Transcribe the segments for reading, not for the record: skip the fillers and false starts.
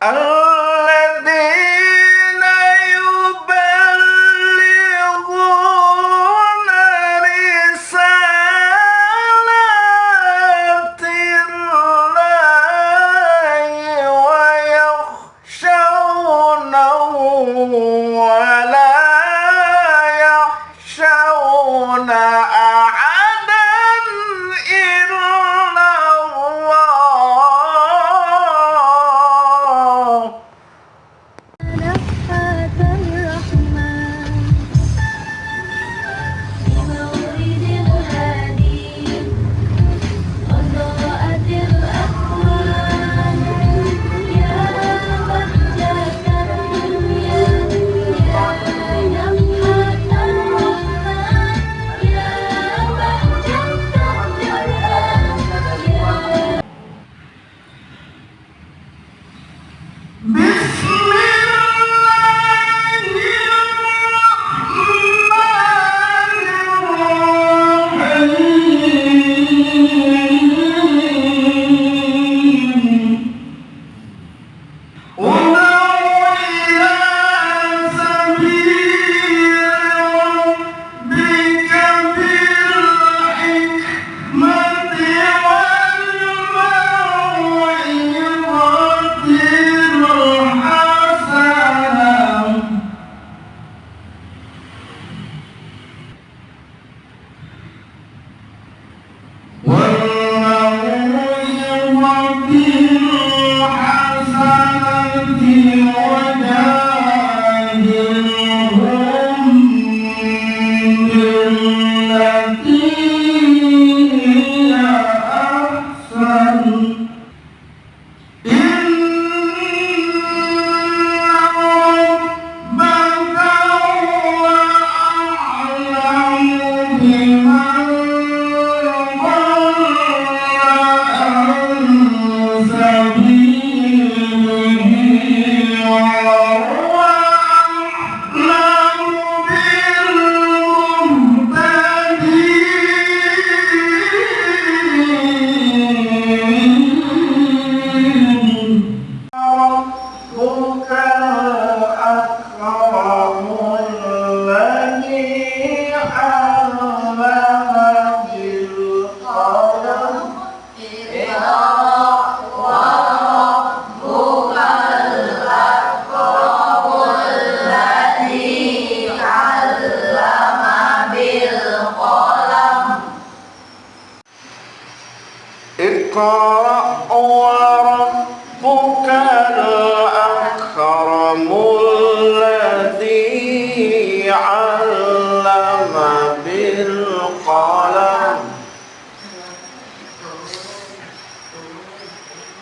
الذين يبلغون رسالات الله ويخشونه ولا يخشون أحدا إلا الله. نفحات الرحمن بمولد الهادي أضاءت الأكوان يا بهجة الدنيا يا نفحات الرحمن يا بهجة الدنيا. بسم الله الرحمن الرحيم. ادع إلى سبيل ربك بالحكمة والموعظة الحسنة وجادلهم بالتي هي أحسن إن ربك هو أعلم بمن ضل عن سبيله وهو أعلم بالمهتدين. ربك الأكرم الذي علم بالقلم اقرأ وربك الأكرم الذي علم بالقلم.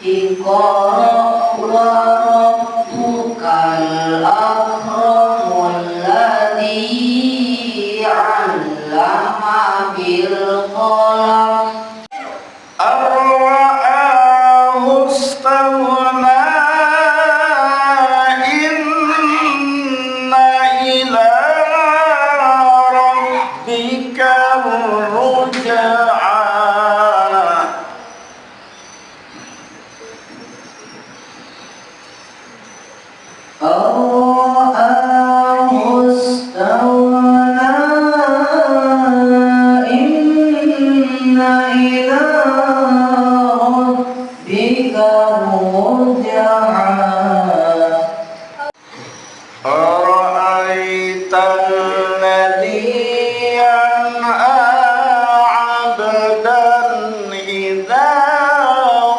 اقرأ وربك الأكرم الذي علم بالقلم. أرآه استغنى إن إلى ربك الرجعى. أرآه استغنى إن إلى ربك الرجعى. أرأيت الذي ينهى عبدا إذا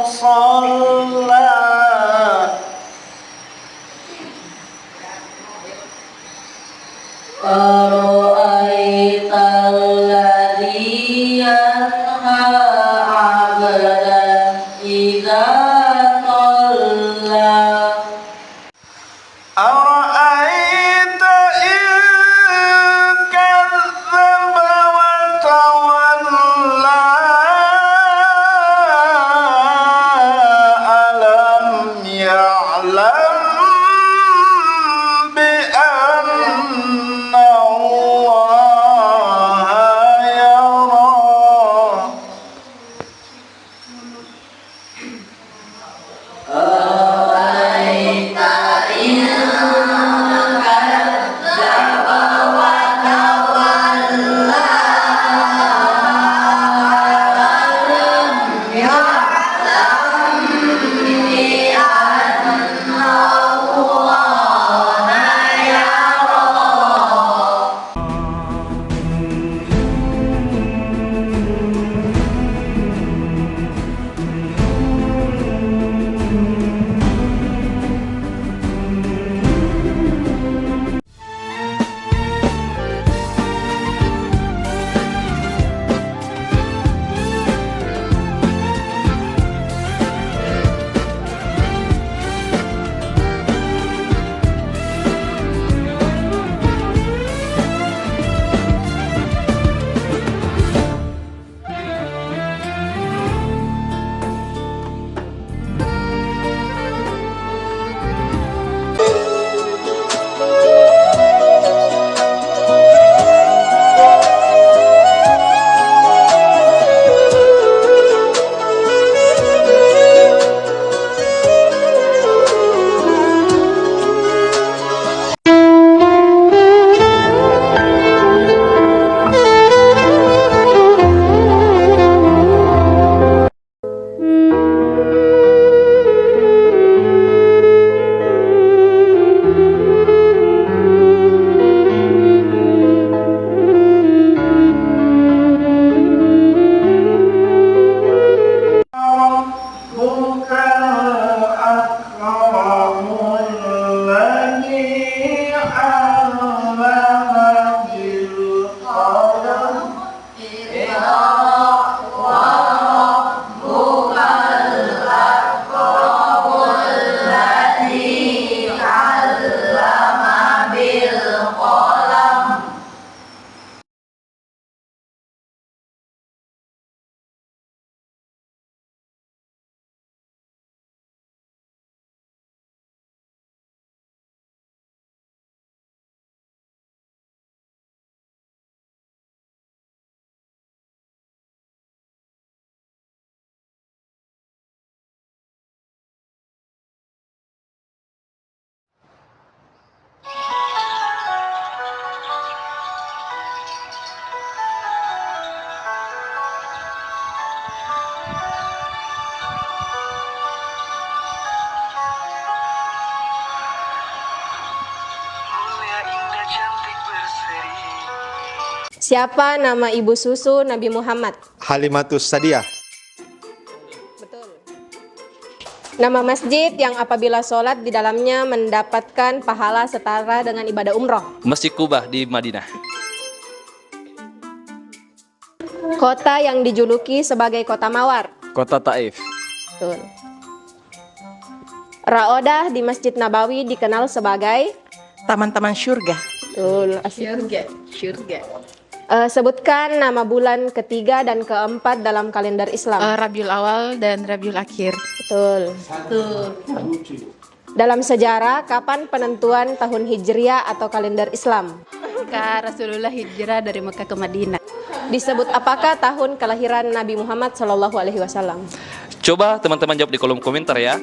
صلى. أرأيت الذي ينهى عبدا إذا صلى. أرأيت إن كذب وتولى. ألم يعلم بأن الله يرى. أرأيت Siapa nama ibu susu Nabi Muhammad? Halimatus Sadiah. Betul. Nama masjid yang apabila sholat di dalamnya mendapatkan pahala setara dengan ibadah umroh. Masjid Kubah di Madinah. Kota yang dijuluki sebagai kota mawar. Kota Taif. Betul. Raodah di Masjid Nabawi dikenal sebagai Taman-taman surga. betul. Surga. Sebutkan nama bulan ketiga dan keempat dalam kalender Islam. Rabiul Awal dan Rabiul Akhir. Betul. Dalam sejarah, kapan penentuan tahun Hijriah atau kalender Islam? Ketika Rasulullah hijrah dari Mekah ke Madinah. Disebut apakah tahun kelahiran Nabi Muhammad SAW? Coba teman-teman jawab di kolom komentar ya.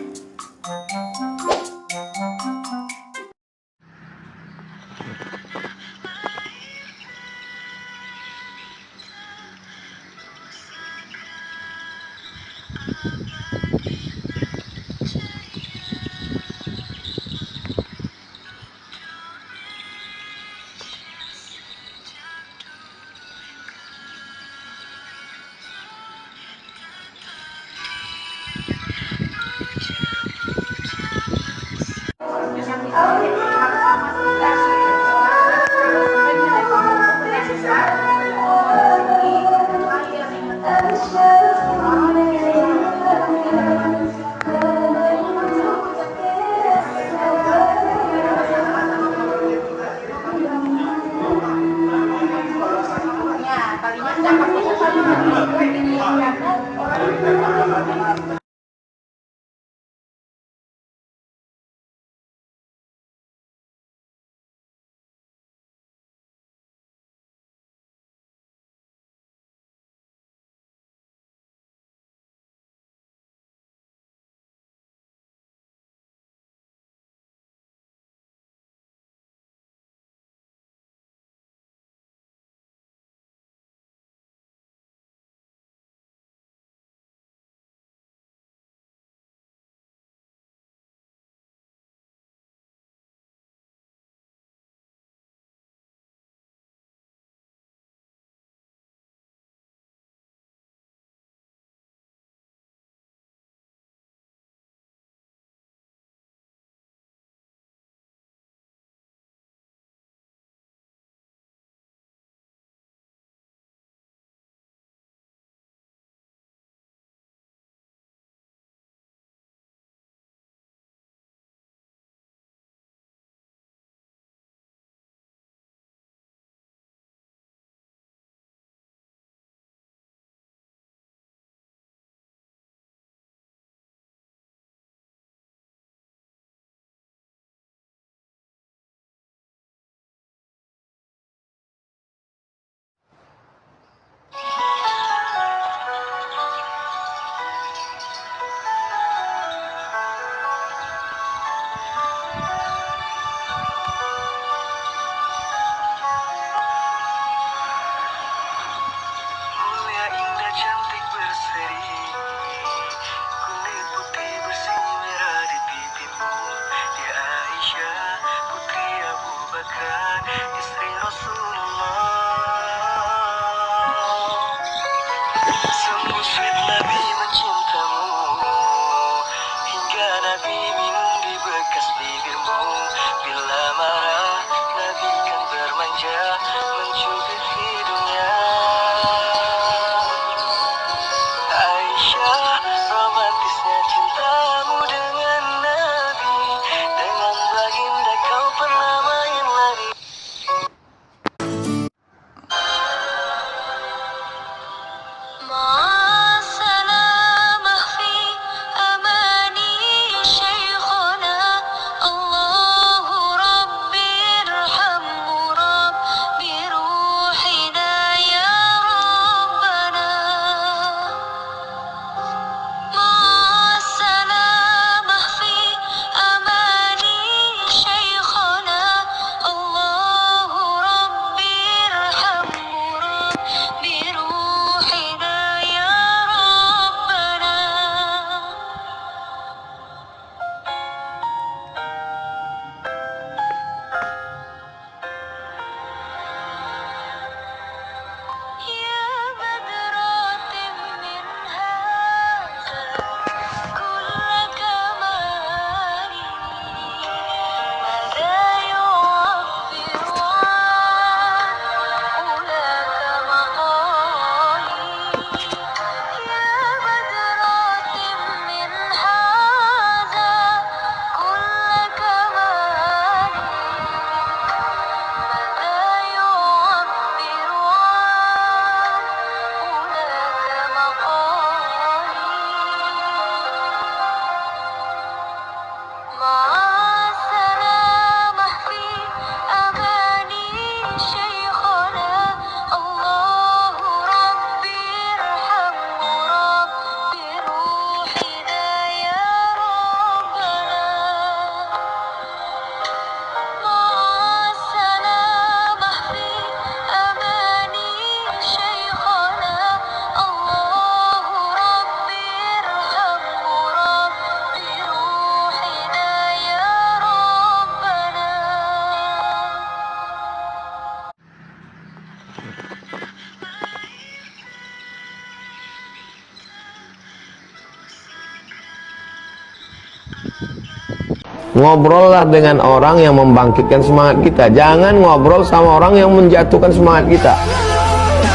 Ngobrollah dengan orang yang membangkitkan semangat kita. Jangan ngobrol sama orang yang menjatuhkan semangat kita.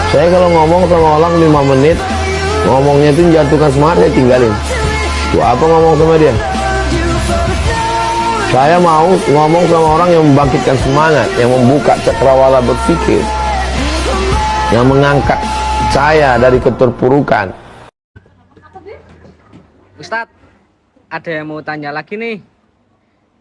Saya kalau ngomong sama orang 5 menit, ngomongnya itu menjatuhkan semangat, saya tinggalin. Tuh apa ngomong sama dia? Saya mau ngomong sama orang yang membangkitkan semangat, yang membuka cakrawala berpikir, yang mengangkat saya dari keterpurukan. Ustadz, ada yang mau tanya lagi nih.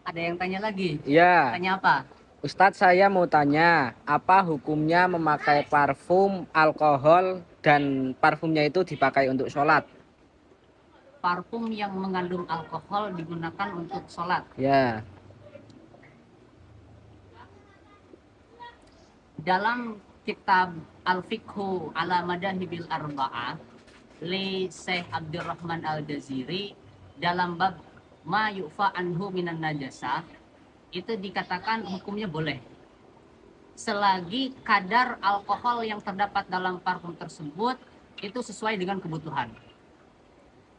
Ada yang tanya lagi? Iya. Tanya apa? Ustadz, saya mau tanya, apa hukumnya memakai parfum, alkohol, dan parfumnya itu dipakai untuk sholat? Parfum yang mengandung alkohol digunakan untuk sholat. Ya. Dalam kitab Al-Fiqhu ala Madahibil Arba'ah li Syekh Abdurrahman Al-Jaziri, dalam bab ma yu'fa anhu minan najasah, itu dikatakan hukumnya boleh selagi kadar alkohol yang terdapat dalam parfum tersebut itu sesuai dengan kebutuhan.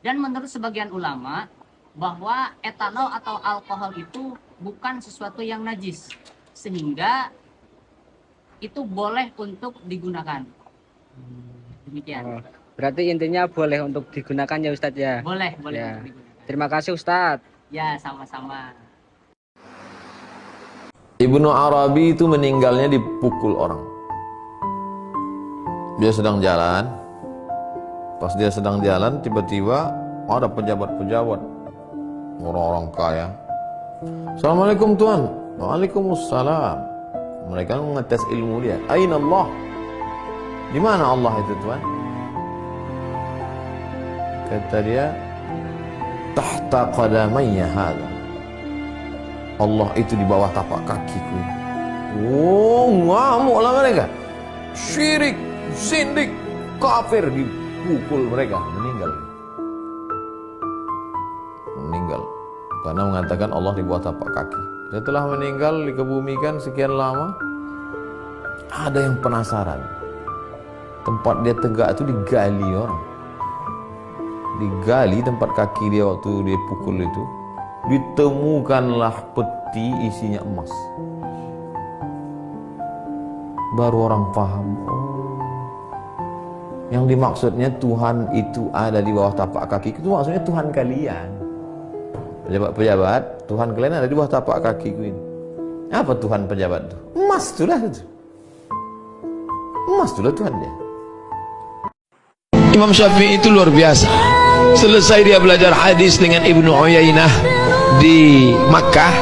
Dan menurut sebagian ulama bahwa etanol atau alkohol itu bukan sesuatu yang najis, sehingga itu boleh untuk digunakan. Demikian. Berarti intinya boleh untuk digunakan ya Ustadz ya? Boleh Ya. untuk digunakan. Terima kasih Ustadz. Ya, sama-sama. Ibnu Arabi itu meninggalnya dipukul orang. Dia sedang jalan. Pas dia sedang jalan, tiba-tiba ada pejabat-pejabat, orang-orang kaya. Assalamualaikum Tuan. Waalaikumsalam. Mereka mengetes ilmu dia. Aina Allah? Di mana Allah itu Tuan? Kata dia, tahta qadamayya hadha. Allah itu di bawah tapak kakiku. Oh, ngamuklah mereka. Syirik, sindik, kafir, dipukul mereka, meninggal. Meninggal karena mengatakan Allah di bawah tapak kaki. Setelah meninggal, dikebumikan sekian lama, ada yang penasaran. Tempat dia tegak itu digali orang. Digali tempat kaki dia waktu dia pukul itu, ditemukanlah peti isinya emas. Baru orang paham, oh, yang dimaksudnya Tuhan itu ada di bawah tapak kaki itu maksudnya Tuhan kalian. Pejabat-pejabat, Tuhan kalian ada di bawah tapak kakiku ini. Apa Tuhan pejabat itu? Emas itulah itu. Emas itulah Tuhan dia. Imam Syafi'i itu luar biasa. Selesai dia belajar hadis dengan Ibnu Uyainah di Makkah,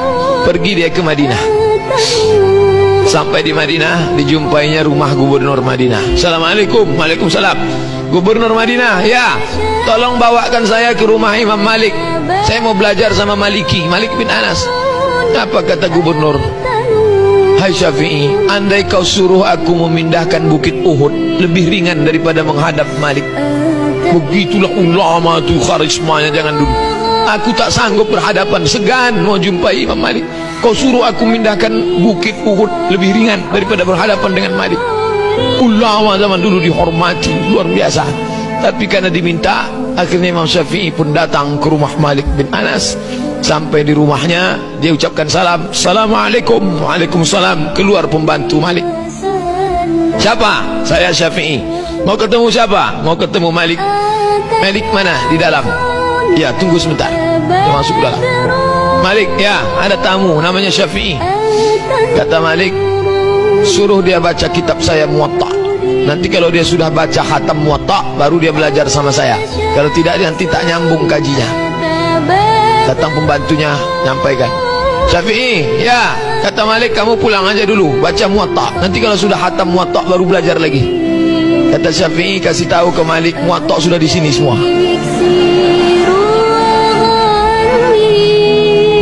pergi dia ke Madinah. Sampai di Madinah, dijumpainya rumah gubernur Madinah. Assalamualaikum. Waalaikumsalam. Gubernur Madinah, ya, tolong bawakan saya ke rumah Imam Malik. Saya mau belajar sama Maliki, Malik bin Anas. Apa kata gubernur? Hai Syafi'i, andai kau suruh aku memindahkan bukit Uhud, lebih ringan daripada menghadap Malik. Begitulah ulama itu karismanya, jangan dulu. Aku tak sanggup berhadapan, segan mau jumpai Imam Malik. Kau suruh aku memindahkan bukit Uhud, lebih ringan daripada berhadapan dengan Malik. Ulama zaman dulu dihormati, luar biasa. Tapi karena diminta, akhirnya Imam Syafi'i pun datang ke rumah Malik bin Anas. Sampai di rumahnya, dia ucapkan salam. Assalamualaikum. Waalaikumsalam. Keluar pembantu Malik. Siapa? Saya Syafi'i. Mau ketemu siapa? Mau ketemu Malik. Malik mana? Di dalam. Ya, tunggu sebentar. Dia masuk ke dalam. Malik, ya, ada tamu namanya Syafi'i. Kata Malik, suruh dia baca kitab saya Muwatta. Nanti kalau dia sudah baca khatam Muwatta, baru dia belajar sama saya. Kalau tidak, nanti tak nyambung kajinya. Datang pembantunya, nyampaikan, Syafi'i, ya, kata Malik, kamu pulang aja dulu, baca Muwatta. Nanti kalau sudah khatam Muwatta, baru belajar lagi. Kata Syafi'i, kasih tahu ke Malik, Muwatta sudah di sini semua.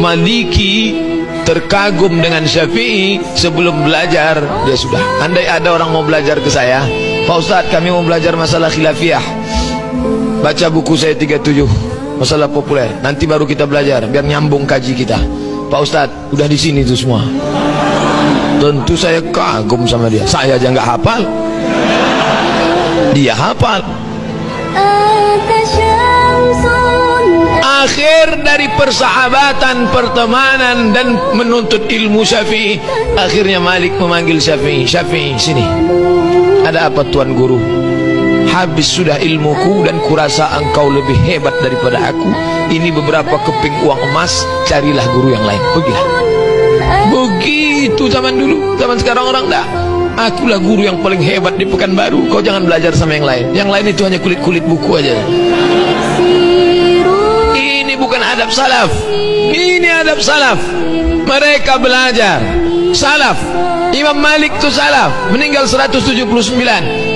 Maliki terkagum dengan Syafi'i. Sebelum belajar, dia sudah. Andai ada orang mau belajar ke saya, Pak Ustadz, kami mau belajar masalah khilafiyah, baca buku saya 37, masalah populer. Nanti baru kita belajar, biar nyambung kaji kita. Pak Ustadz, udah di sini tuh semua. Tentu saya kagum sama dia. Saya aja nggak hafal, dia hafal. akhir dari persahabatan, pertemanan dan menuntut ilmu Syafi'i, akhirnya Malik memanggil Syafi'i. Syafi'i, sini. Ada apa Tuan Guru? Habis sudah ilmuku dan kurasa engkau lebih hebat daripada aku. Ini beberapa keping uang emas, carilah guru yang lain. Pergilah. Begitu zaman dulu. Zaman sekarang orang dah. Akulah guru yang paling hebat di Pekanbaru. Kau jangan belajar sama yang lain. Yang lain itu hanya kulit-kulit buku aja. Ini bukan adab salaf. Ini adab salaf. Mereka belajar salaf. Imam Malik itu salaf, meninggal 179.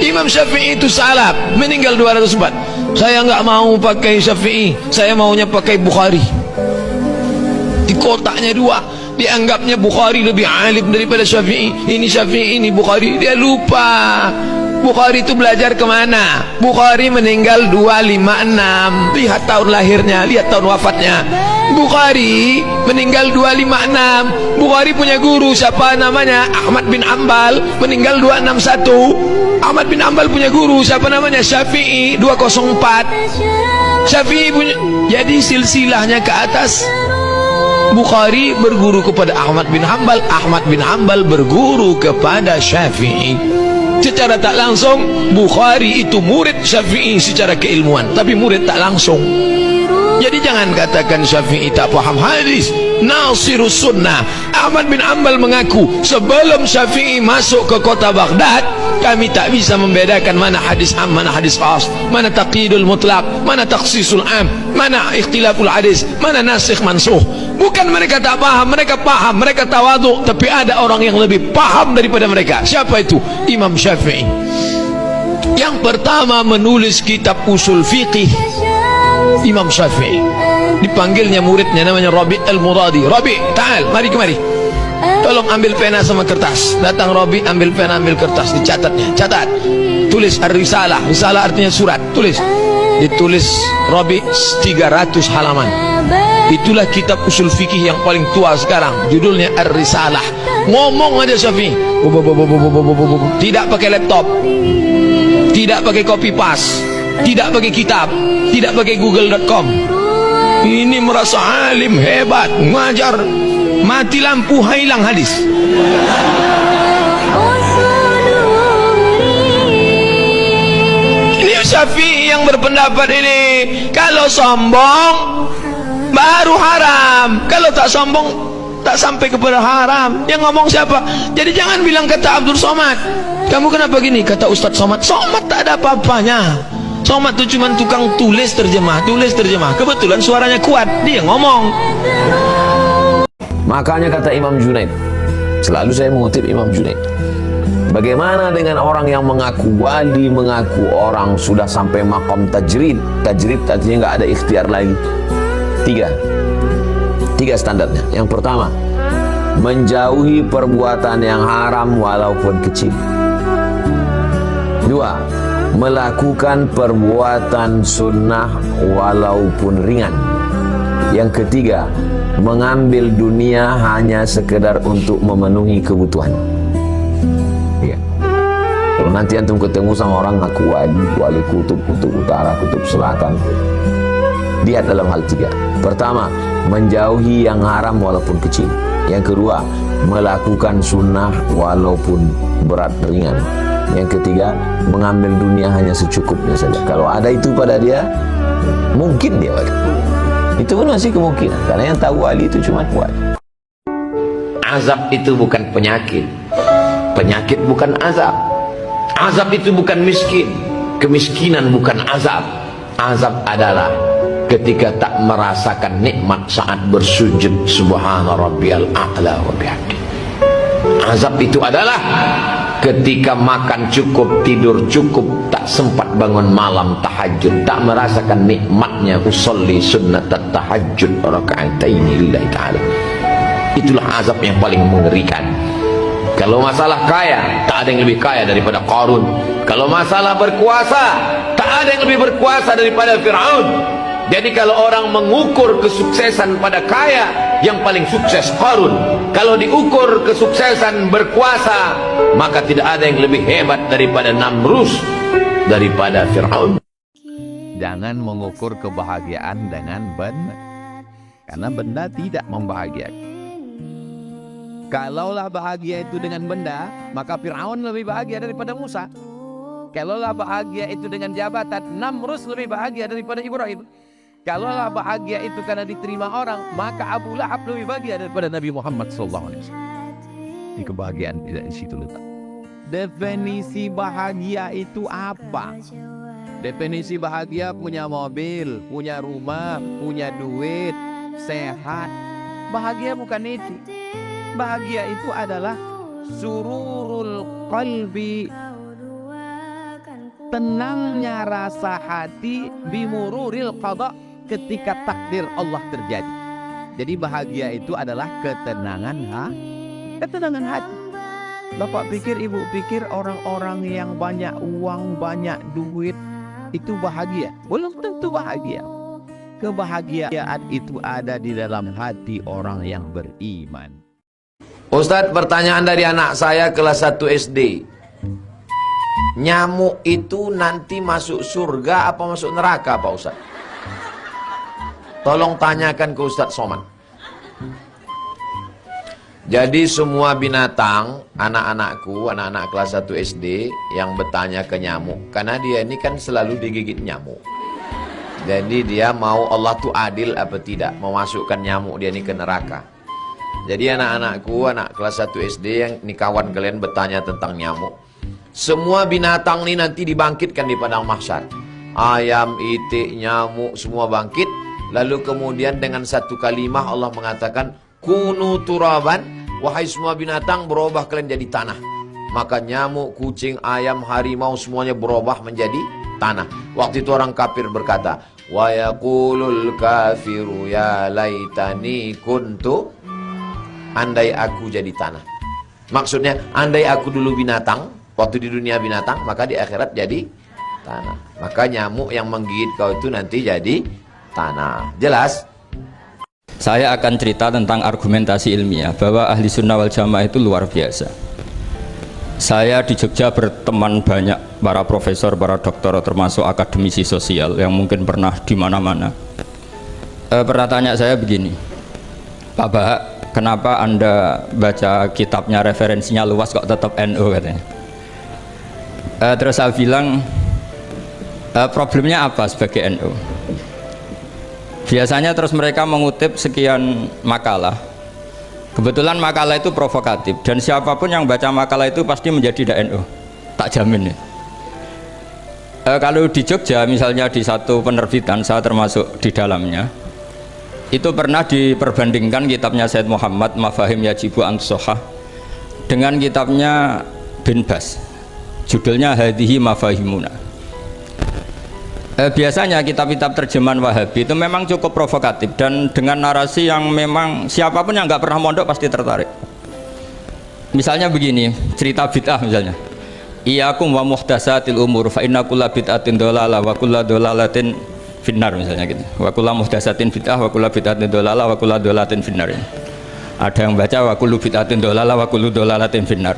Imam Syafi'i itu salaf, meninggal 204. Saya enggak mau pakai Syafi'i, saya maunya pakai Bukhari. Di kotaknya dua, dianggapnya Bukhari lebih alim daripada Syafi'i. Ini Syafi'i, ini Bukhari. Dia lupa Bukhari itu belajar kemana. Bukhari meninggal 256. Lihat tahun lahirnya, lihat tahun wafatnya. Bukhari meninggal 256. Bukhari punya guru siapa namanya? Ahmad bin Ambal, meninggal 261. Ahmad bin Ambal punya guru siapa namanya? Syafi'i, 204. Syafi'i punya, jadi silsilahnya ke atas. Bukhari berguru kepada Ahmad bin Hanbal, Ahmad bin Hanbal berguru kepada Syafi'i. Secara tak langsung Bukhari itu murid Syafi'i secara keilmuan, tapi murid tak langsung. Jadi jangan katakan Syafi'i tak paham hadis. Nasirus sunnah. Ahmad bin Hanbal mengaku sebelum Syafi'i masuk ke kota Baghdad, kami tak bisa membedakan mana hadis am, mana hadis khas, mana taqyidul mutlaq, mana takhsisul am, mana ikhtilaful hadis, mana nasikh mansukh. Bukan mereka tak paham, mereka paham, mereka tawadhu, tapi ada orang yang lebih paham daripada mereka. Siapa itu? Imam Syafi'i. Yang pertama menulis kitab usul fiqih, Imam Syafi'i. Dipanggilnya muridnya namanya Rabi' al-Muradi. Rabi', ta'al, mari kemari. Tolong ambil pena sama kertas. Datang Rabi', ambil pena, ambil kertas, dicatatnya. Catat. Tulis ar-risalah. Risalah artinya surat. Tulis. Ditulis Rabi' 300 halaman. Itulah kitab usul fikih yang paling tua sekarang. Judulnya Ar-Risalah. Ngomong aja Syafi'i. Tidak pakai laptop, tidak pakai copy paste, tidak pakai kitab, tidak pakai google.com. Ini merasa alim hebat, ngajar, mati lampu hilang hadis. Ini Syafi'i yang berpendapat ini. Kalau sombong baru haram, kalau tak sombong tak sampai kepada haram. Yang ngomong siapa? Jadi jangan bilang kata Abdul Somad, kamu kenapa gini? Kata Ustadz Somad, Somad tak ada apa-apanya. Somad itu cuma tukang tulis terjemah. Kebetulan suaranya kuat, dia ngomong. Makanya kata Imam Junaid, selalu saya mengutip Imam Junaid, bagaimana dengan orang yang mengaku wali, mengaku orang sudah sampai maqam tajrid. Tajrid artinya nggak ada ikhtiar lagi. Tiga standarnya. Yang pertama, menjauhi perbuatan yang haram walaupun kecil. Dua, melakukan perbuatan sunnah walaupun ringan. Yang ketiga, mengambil dunia hanya sekedar untuk memenuhi kebutuhan. Ya. Kalau nanti antum ketemu sama orang ngaku wali kutub utara, kutub selatan, lihat dalam hal tiga. Pertama, menjauhi yang haram walaupun kecil. Yang kedua, melakukan sunnah walaupun berat ringan. Yang ketiga, mengambil dunia hanya secukupnya saja. Kalau ada itu pada dia, mungkin dia wali. Itu pun masih kemungkinan, karena yang tahu wali itu cuma wali. Azab itu bukan penyakit, penyakit bukan azab. Azab itu bukan miskin, kemiskinan bukan azab. Azab adalah ketika tak merasakan nikmat saat bersujud subhana rabbiyal a'la wa bihamdi. Azab itu adalah ketika makan cukup, tidur cukup, tak sempat bangun malam tahajud, tak merasakan nikmatnya usolli sunnat tahajud raka'ataini lillahi ta'ala. Itulah azab yang paling mengerikan. Kalau masalah kaya, tak ada yang lebih kaya daripada Qarun. Kalau masalah berkuasa, tak ada yang lebih berkuasa daripada Fir'aun. Jadi kalau orang mengukur kesuksesan pada kaya, yang paling sukses Qarun. Kalau diukur kesuksesan berkuasa, maka tidak ada yang lebih hebat daripada Namrus, daripada Fir'aun. Jangan mengukur kebahagiaan dengan benda, karena benda tidak membahagiakan. Kalaulah bahagia itu dengan benda, maka Fir'aun lebih bahagia daripada Musa. Kalaulah bahagia itu dengan jabatan, Namrus lebih bahagia daripada Ibrahim. Kalaulah bahagia itu karena diterima orang, maka Abu Lahab lebih bahagia daripada Nabi Muhammad SAW. Ini kebahagiaan tidak di situ letak. Definisi bahagia itu apa? Definisi bahagia punya mobil, punya rumah, punya duit, sehat. Bahagia bukan itu. Bahagia itu adalah sururul qalbi, tenangnya rasa hati, bimururil qada, ketika takdir Allah terjadi. Jadi bahagia itu adalah ketenangan hati. Bapak pikir, ibu pikir orang-orang yang banyak uang, banyak duit itu bahagia? Belum tentu bahagia. Kebahagiaan itu ada di dalam hati orang yang beriman. Ustadz, pertanyaan dari anak saya kelas 1 SD. Nyamuk itu nanti masuk surga apa masuk neraka Pak Ustadz? Tolong tanyakan ke Ustadz Soman. Jadi semua binatang, anak-anakku, anak-anak kelas 1 SD yang bertanya ke nyamuk, karena dia ini kan selalu digigit nyamuk. Jadi dia mau Allah tuh adil apa tidak, memasukkan nyamuk dia ini ke neraka. Jadi anak-anakku, anak kelas 1 SD yang ini kawan kalian bertanya tentang nyamuk. Semua binatang ini nanti dibangkitkan di padang mahsyar. Ayam, itik, nyamuk semua bangkit. Lalu kemudian dengan satu kalimah Allah mengatakan, kunu turaban, wahai semua binatang berubah kalian jadi tanah. Maka nyamuk, kucing, ayam, harimau semuanya berubah menjadi tanah. Waktu itu orang kafir berkata, wa yaqulul kafiru ya laitani kuntu, andai aku jadi tanah. Maksudnya andai aku dulu binatang, waktu di dunia binatang, maka di akhirat jadi tanah. Maka nyamuk yang menggigit kau itu nanti jadi tanah. Jelas? Saya akan cerita tentang argumentasi ilmiah bahwa ahli sunnah wal jamaah itu luar biasa. Saya di Jogja berteman banyak para profesor, para doktor, termasuk akademisi sosial yang mungkin pernah di mana-mana. Pernah tanya saya begini, Pak Bahak, kenapa Anda baca kitabnya referensinya luas kok tetap NU katanya. Terus saya bilang, problemnya apa sebagai NU? Biasanya terus mereka mengutip sekian makalah. Kebetulan makalah itu provokatif dan siapapun yang baca makalah itu pasti menjadi NU, tak jamin ya. Kalau di Jogja misalnya di satu penerbitan, saya termasuk di dalamnya, itu pernah diperbandingkan kitabnya Said Muhammad Mafahim Yajibu Antusohah dengan kitabnya Bin Bas, judulnya Hadihi Mafahimuna. Biasanya kitab-kitab terjemahan Wahabi itu memang cukup provokatif dan dengan narasi yang memang siapapun yang nggak pernah mondok pasti tertarik. Misalnya begini, cerita bid'ah misalnya, Iyakum wa muhdatsatil umur fa inna kulla bid'atin dhalalah wa kulla dhalalatin finnar, misalnya gitu. Wa kulla muhdatsatin bid'ah wa kulla bid'atin dhalalah wa kulla dhalalatin finnar. Ada yang baca wa kullu bid'atin dhalalah wa kullu dhalalatin finnar.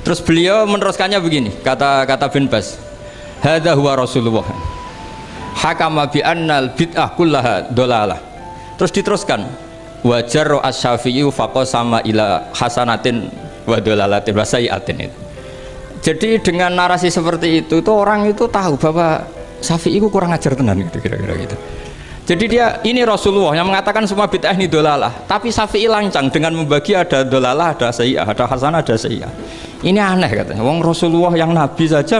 Terus beliau meneruskannya begini, kata Bin Bas, hadza huwa Rasulullah hakama bi annal bid'ah kullaha dhalalah. Terus diteruskan, wajar asy-Syafi'i faqasama ila hasanatin wa dhalalatin wa sayyi'atin. Jadi dengan narasi seperti itu orang itu tahu bahwa Syafi'i itu kurang ajar tenan gitu, kira-kira gitu. Jadi dia, ini Rasulullah yang mengatakan semua bid'ah ini dhalalah, tapi Syafi'i lancang dengan membagi ada dhalalah, ada sayyi'ah, ada hasanah, ada sayyi'ah. Ini aneh katanya. Wong Rasulullah yang Nabi saja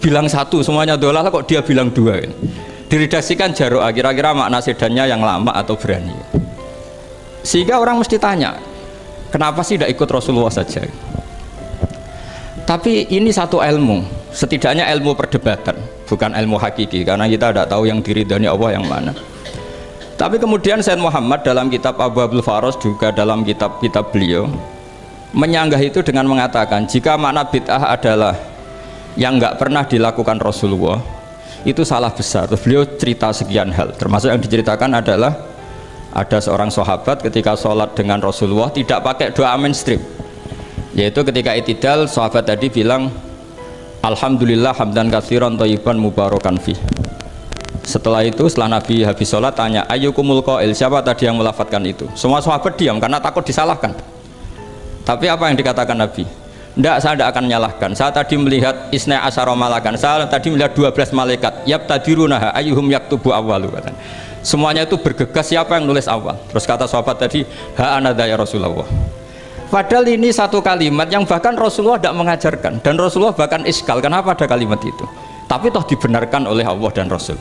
bilang satu, semuanya dhalalah, kok dia bilang dua gitu. Diredaksikan Jaro'ah, kira-kira makna sedannya yang lama atau berani. Sehingga orang mesti tanya, kenapa sih tidak ikut Rasulullah saja? Tapi ini satu ilmu, setidaknya ilmu perdebatan, bukan ilmu hakiki, karena kita tidak tahu yang diridhani Allah yang mana. Tapi kemudian Said Muhammad dalam kitab Abu Abdul Faros, juga dalam kitab-kitab beliau menyanggah itu dengan mengatakan, jika makna bid'ah adalah yang nggak pernah dilakukan Rasulullah, itu salah besar. Terus beliau cerita sekian hal, termasuk yang diceritakan adalah ada seorang sahabat ketika sholat dengan Rasulullah tidak pakai doa mainstream, yaitu ketika itidal sahabat tadi bilang alhamdulillah hamdan katsiran thayyiban mubarakan fih. Setelah itu setelah Nabi habis sholat tanya ayyukumul qail, siapa tadi yang melafatkan itu? Semua sahabat diam karena takut disalahkan. Tapi apa yang dikatakan Nabi? Tidak, saya tidak akan menyalahkan. Saya tadi melihat isna asyara malakan. Saya tadi melihat 12 malaikat. Yabtadirunaha ayyuhum yaktubu awwalu. Semuanya itu bergegas siapa yang nulis awal. Terus kata sahabat tadi, ha anadha ya Rasulullah. Padahal ini satu kalimat yang bahkan Rasulullah tidak mengajarkan, dan Rasulullah bahkan iskal kenapa ada kalimat itu. Tapi toh dibenarkan oleh Allah dan Rasul.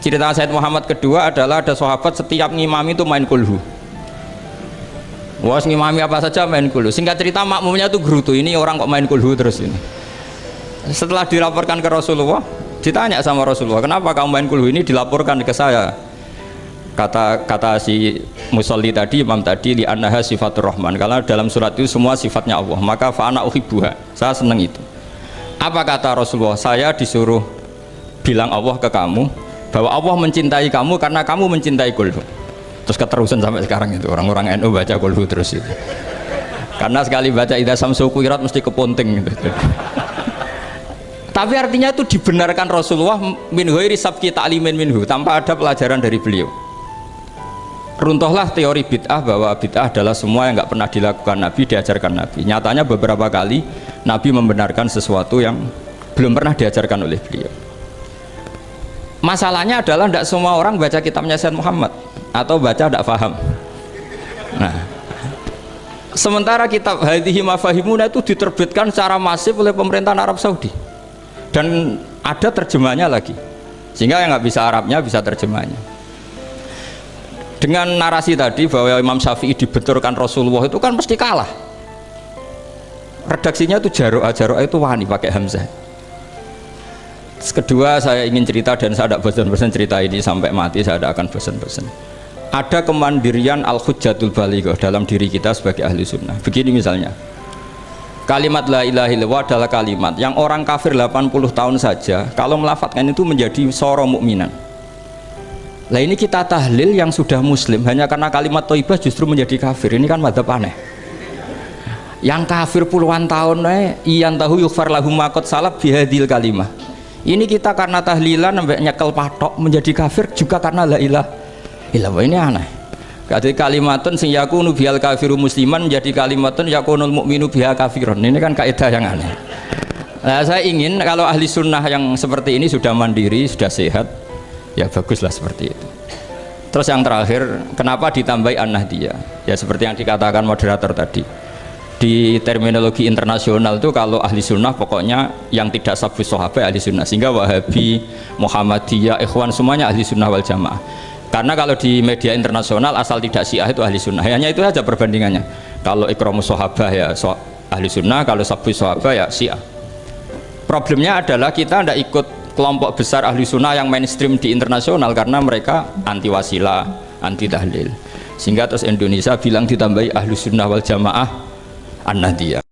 Cerita Sayyid Muhammad kedua adalah ada sahabat setiap ngimami itu main kulhu. Wah, ngimami apa saja main kulhu. Singkat cerita makmumnya itu gerutu, ini orang kok main kulhu terus ini. Setelah dilaporkan ke Rasulullah, ditanya sama Rasulullah, kenapa kamu main kulhu? Ini dilaporkan ke saya. Kata si musolli tadi, imam tadi, li annaha sifatur rahman, karena dalam surat itu semua sifatnya Allah, maka fa'ana uhibbuha, saya senang itu. Apa kata Rasulullah? Saya disuruh bilang Allah ke kamu bahwa Allah mencintai kamu karena kamu mencintai kulhu. Terus keterusan sampai sekarang itu orang-orang NU baca kulhu terus itu, karena sekali baca idza samsu kuwirat mesti keponting gitu. Tapi artinya itu dibenarkan Rasulullah min ghairi sabqi ta'limin minhu, tanpa ada pelajaran dari beliau. Runtuhlah teori bid'ah bahwa bid'ah adalah semua yang nggak pernah dilakukan Nabi diajarkan Nabi. Nyatanya beberapa kali Nabi membenarkan sesuatu yang belum pernah diajarkan oleh beliau. Masalahnya adalah tidak semua orang baca kitabnya Sayyid Muhammad atau baca tidak paham. Nah, sementara kitab Hadhihi Mafahimuna itu diterbitkan secara masif oleh pemerintahan Arab Saudi, dan ada terjemahnya lagi, sehingga yang nggak bisa Arabnya bisa terjemahnya. Dengan narasi tadi bahwa Imam Syafi'i dibenturkan Rasulullah itu kan mesti kalah. Redaksinya itu Jaro'ah itu wani pakai hamzah. Kedua, saya ingin cerita, dan saya tidak bosan-bosan cerita ini sampai mati, saya tidak akan bosan-bosan. Ada kemandirian al-hujjatul balighah dalam diri kita sebagai ahli sunnah. Begini misalnya, kalimat la ilaha illallah adalah kalimat yang orang kafir 80 tahun saja kalau melafatkan itu menjadi soro mukminan. Lah ini kita tahlil yang sudah muslim hanya karena kalimat thayyibah justru menjadi kafir. Ini kan madzhab aneh. Yang kafir puluhan tahun iyan tahu yughfar lahum ma qad salaf bihadil kalimah. Ini kita karena tahlilan sampai nyekel patok menjadi kafir juga karena la ilaha illallah. Ini aneh. Jadi kalimatun sing yakunu bihal kafiru musliman menjadi kalimatun yakunul mukminu biha kafirun. Ini kan kaidah yang aneh. Nah, saya ingin kalau ahli sunnah yang seperti ini sudah mandiri, sudah sehat, ya baguslah seperti itu. Terus yang terakhir, kenapa ditambahi an-nahdiyah? Ya seperti yang dikatakan moderator tadi. Di terminologi internasional itu kalau ahli sunnah pokoknya yang tidak sabus sahabat ahli sunnah, sehingga Wahabi, Muhammadiyah, Ikhwan semuanya ahli sunnah wal jamaah. Karena kalau di media internasional asal tidak Syiah itu ahli sunnah, hanya itu saja perbandingannya. Kalau ikramus sahabat ya ahli sunnah, kalau sabus sahabat ya Syiah. Problemnya adalah kita tidak ikut kelompok besar ahli sunnah yang mainstream di internasional karena mereka anti wasilah, anti tahlil, sehingga terus Indonesia bilang ditambahi ahli sunnah wal jamaah an-nahdiyah.